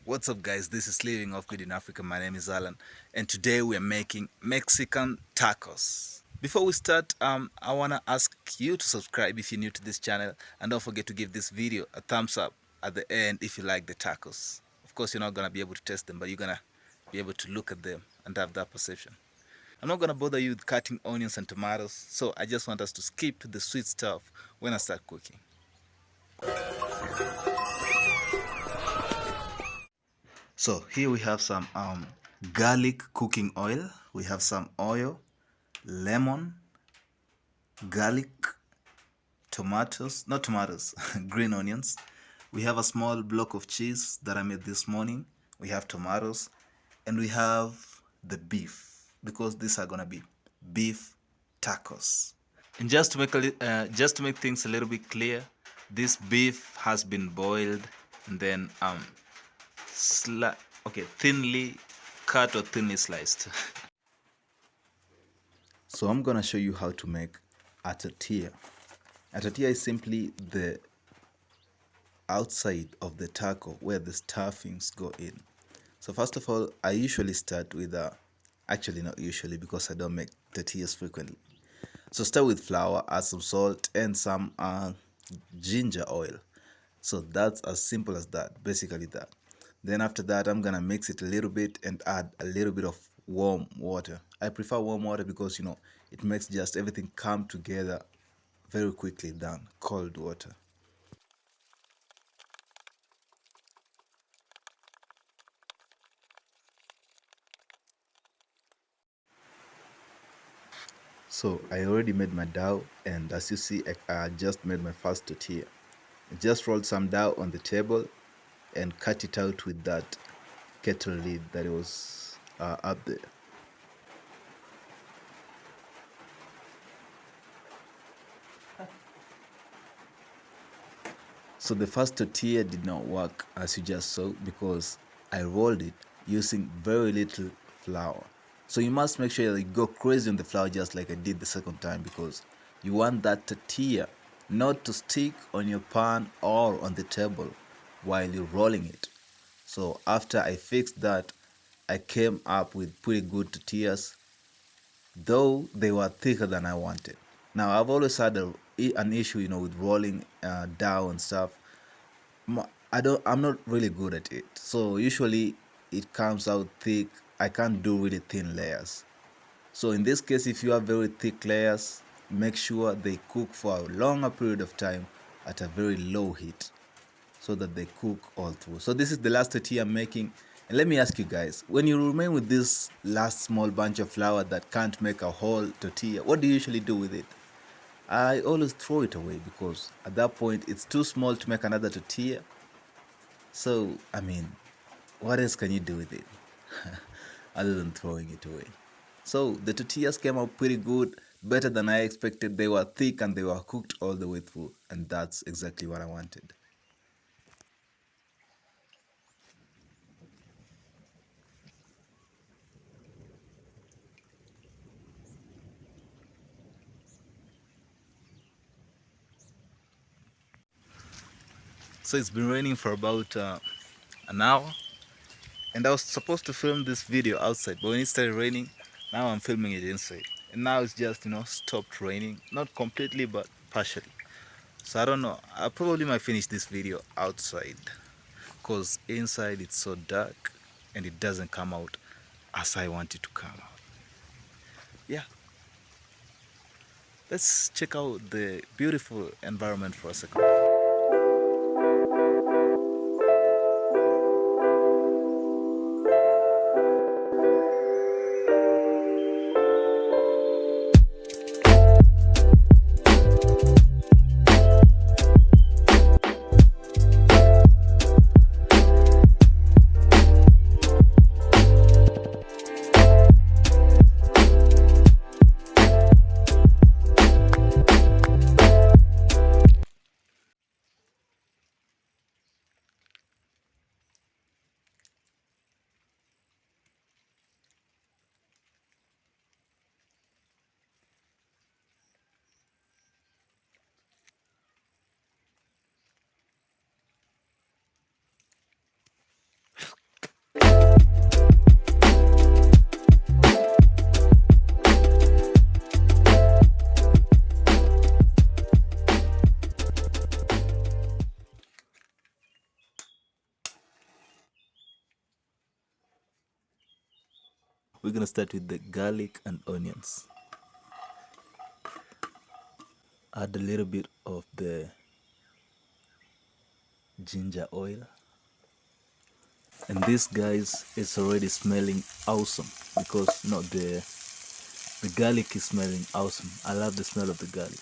What's up guys, this is Living Off Good in Africa. My name is Allan and today we are making Mexican tacos. Before we start, I want to ask you to subscribe if you're new to this channel, and don't forget to give this video a thumbs up at the end if you like the tacos. Of course you're not going to be able to taste them, but you're going to be able to look at them and have that perception. I'm not going to bother you with cutting onions and tomatoes, so I just want us to skip the sweet stuff when I start cooking. So here we have some garlic cooking oil, we have some oil, lemon, garlic, tomatoes, not tomatoes, green onions. We have a small block of cheese that I made this morning. We have tomatoes, and we have the beef, because these are gonna be beef tacos. And just to make things a little bit clear, this beef has been boiled and then thinly cut or thinly sliced. So I'm gonna show you how to make a tortilla. A tortilla is simply the outside of the taco where the stuffings go in. So first of all, I usually start with actually not usually, because I don't make tortillas frequently. So start with flour, add some salt and some ginger oil. So that's as simple as that, basically that. Then after that, I'm gonna mix it a little bit and add a little bit of warm water. I prefer warm water because, you know, it makes just everything come together very quickly than cold water. So I already made my dough, and as you see, I just made my first tortilla. I just rolled some dough on the table and cut it out with that kettle lid that was up there. So the first tortilla did not work, as you just saw, because I rolled it using very little flour. So you must make sure that you go crazy on the flour just like I did the second time, because you want that tortilla not to stick on your pan or on the table while you're rolling it. So after I fixed that, I came up with pretty good tortillas, though they were thicker than I wanted. Now I've always had an issue, you know, with rolling dough and stuff. I'm not really good at it. So usually it comes out thick. I can't do really thin layers. So in this case, if you have very thick layers, make sure they cook for a longer period of time at a very low heat, so that they cook all through. So this is the last tortilla I'm making. And let me ask you guys, when you remain with this last small bunch of flour that can't make a whole tortilla, what do you usually do with it? I always throw it away, because at that point it's too small to make another tortilla. So I mean, what else can you do with it other than throwing it away? So the tortillas came out pretty good, better than I expected. They were thick and they were cooked all the way through, and that's exactly what I wanted. So it's been raining for about an hour, and I was supposed to film this video outside, but when it started raining, now I'm filming it inside. And now it's just, you know, stopped raining, not completely but partially. So I don't know, I probably might finish this video outside, because inside it's so dark and it doesn't come out as I want it to come out. Yeah, let's check out the beautiful environment for a second. We're gonna start with the garlic and onions. Add a little bit of the ginger oil. And this, guys, is already smelling awesome because the garlic is smelling awesome. I love the smell of the garlic.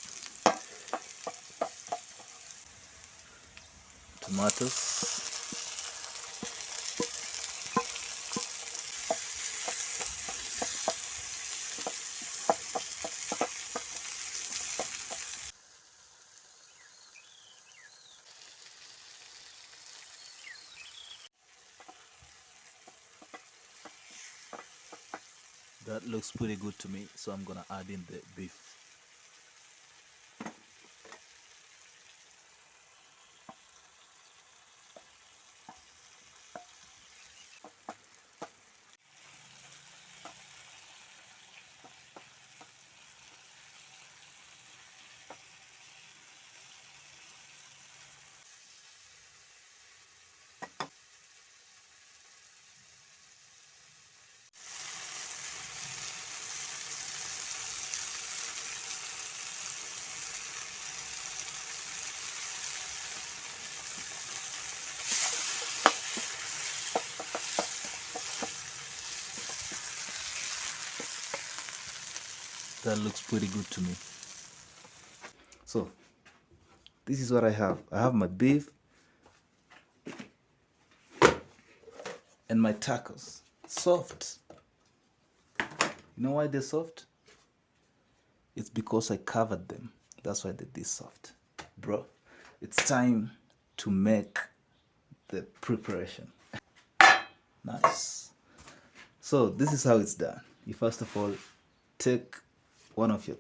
Tomatoes. That looks pretty good to me, so I'm gonna add in the beef. That looks pretty good to me. So this is what I have. I have my beef and my tacos. Soft. You know why they're soft? It's because I covered them. That's why they're this soft. Bro, it's time to make the preparation. Nice. So this is how it's done. You first of all take one of your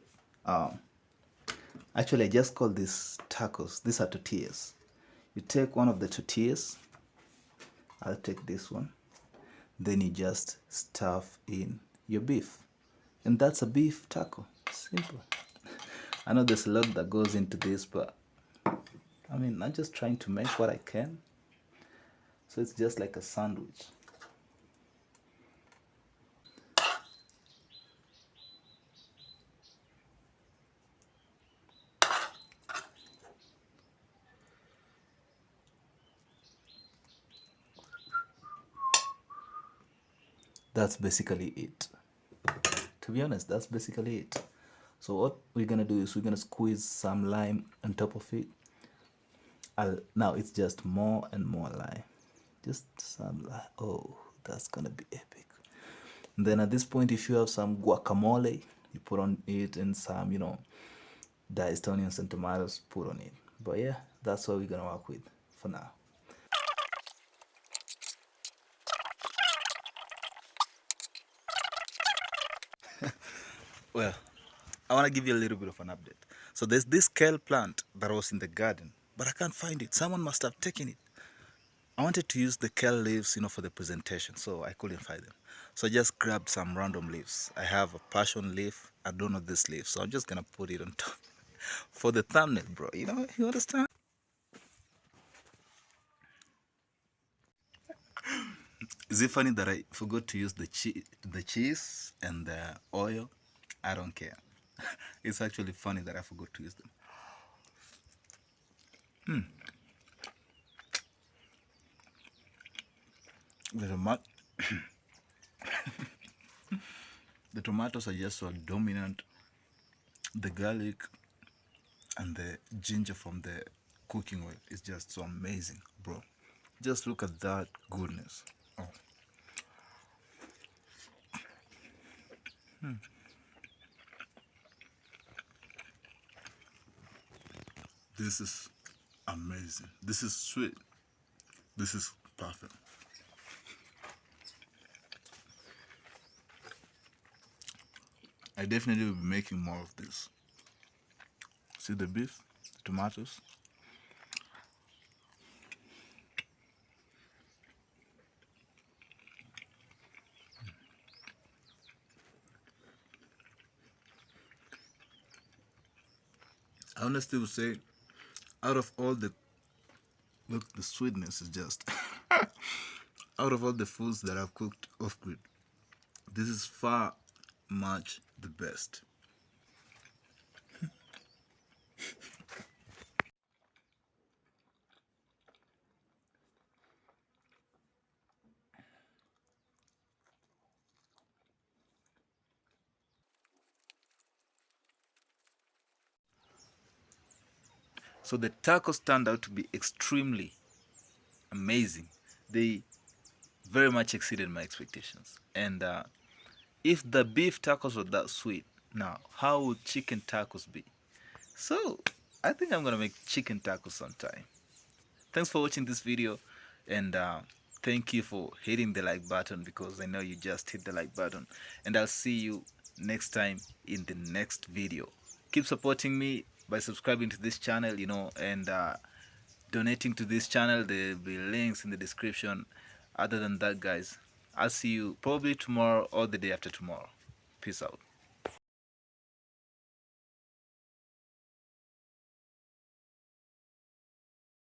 actually I just call this tacos. These are tortillas. You take one of the tortillas. I'll take this one. Then you just stuff in your beef. And that's a beef taco. Simple. I know there's a lot that goes into this, but I mean, I'm just trying to make what I can. So it's just like a sandwich. That's basically it. To be honest, that's basically it. So what we're gonna do is we're gonna squeeze some lime on top of it. Now it's just more and more lime. Just some lime. Oh, that's gonna be epic. And then at this point, if you have some guacamole, you put on it, and some, diced onions and tomatoes, put on it. But yeah, that's what we're gonna work with for now. Well, I want to give you a little bit of an update. So there's this kale plant that was in the garden, but I can't find it. Someone must have taken it. I wanted to use the kale leaves, for the presentation, so I couldn't find them. So I just grabbed some random leaves. I have a passion leaf. I don't know this leaf, so I'm just gonna put it on top for the thumbnail, bro. You understand? Is it funny that I forgot to use the cheese and the oil? I don't care. It's actually funny that I forgot to use them. The tomatoes are just so dominant. The garlic and the ginger from the cooking oil is just so amazing, bro. Just look at that goodness. Oh. This is amazing. This is sweet. This is perfect. I definitely will be making more of this. See the beef, the tomatoes. I honestly would say, out of all the look, the sweetness is just out of all the foods that I've cooked off grid, This is far much the best. So the tacos turned out to be extremely amazing. They very much exceeded my expectations. And if the beef tacos were that sweet, now how would chicken tacos be? So I think I'm gonna make chicken tacos sometime. Thanks for watching this video, and thank you for hitting the like button, because I know you just hit the like button. And I'll see you next time in the next video. Keep supporting me by subscribing to this channel, and donating to this channel. There'll be links in the description. Other than that, guys, I'll see you probably tomorrow or the day after tomorrow. Peace out.